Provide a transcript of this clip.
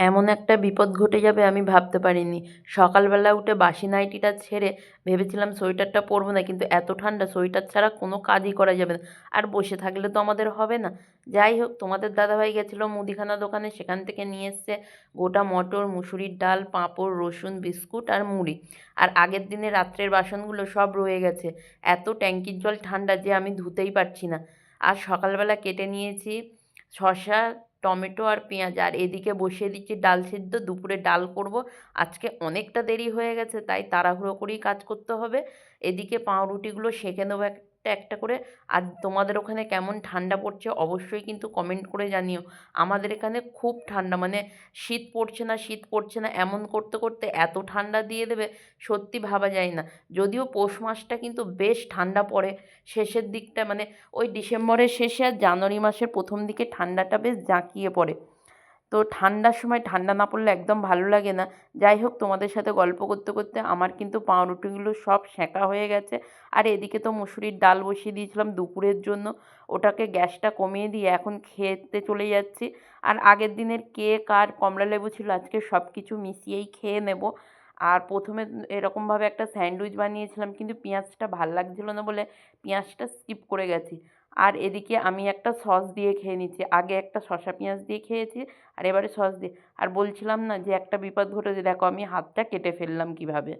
এমন একটা বিপদ ঘটে যাবে আমি ভাবতে পারিনি। সকালবেলা উঠে বাসি নাইটিটা ছেড়ে ভেবেছিলাম সোয়েটারটা পরবো না, কিন্তু এত ঠান্ডা সোয়েটার ছাড়া কোনো কাজই করা যাবে না। আর বসে থাকলে তো আমাদের হবে না। যাই হোক, তোমাদের দাদাভাই গেছিলো মুদিখানা দোকানে, সেখান থেকে নিয়ে এসছে গোটা মটর, মুসুরির ডাল, পাঁপড়, রসুন, বিস্কুট আর মুড়ি। আর আগের দিনে রাত্রের বাসনগুলো সব রয়ে গেছে। এত ট্যাঙ্কির জল ঠান্ডা যে আমি ধুতেই পারছি না। আর সকালবেলা কেটে নিয়েছি শসা, টমেটো আর পেঁয়াজ, আর এদিকে বসিয়ে দিচ্ছি ডাল সিদ্ধ। দুপুরে ডাল করব। আজকে অনেকটা দেরি হয়ে গেছে, তাই তাড়াহুড়ো করেই কাজ করতে হবে। এদিকে পাউরুটিগুলো সেঁকে নেবো একটা একটা করে। আর তোমাদের ওখানে কেমন ঠান্ডা পড়ছে অবশ্যই কিন্তু কমেন্ট করে জানিও। আমাদের এখানে খুব ঠান্ডা, মানে শীত পড়ছে না শীত পড়ছে না এমন করতে করতে এত ঠান্ডা দিয়ে দেবে সত্যি ভাবা যায় না। যদিও পৌষ মাসটা কিন্তু বেশ ঠান্ডা পড়ে শেষের দিকটা, মানে ওই ডিসেম্বরের শেষে আর জানুয়ারি মাসের প্রথম দিকে ঠান্ডাটা বেশ জাঁকিয়ে পড়ে। তো ঠান্ডার সময় ঠান্ডা না পড়লে একদম ভালো লাগে না। যাই হোক, তোমাদের সাথে গল্প করতে করতে আমার কিন্তু পাউরুটিগুলো সব সেঁকা হয়ে গেছে। আর এদিকে তো মুসুরির ডাল বসিয়ে দিয়েছিলাম দুপুরের জন্য। ওটাকে গ্যাসটা কমিয়ে দিয়ে এখন খেতে চলে যাচ্ছি। আর আগের দিনের কেক আর কমলালেবু ছিল, আজকে সব কিছু মিশিয়েই খেয়ে নেব। আর প্রথমে এরকমভাবে একটা স্যান্ডউইচ বানিয়েছিলাম, কিন্তু পেঁয়াজটা ভাল লাগছিল না বলে পেঁয়াজটা স্কিপ করে গেছি। আর এদিকে আমি একটা সস দিয়ে খেয়ে নিচ্ছি। আগে একটা শসা পেঁয়াজ দিয়ে খেয়েছি, আর এবারে সস দিয়ে। আর বলছিলাম না যে একটা বিপদ ঘটেছে, দেখো আমি হাতটা কেটে ফেললাম কীভাবে।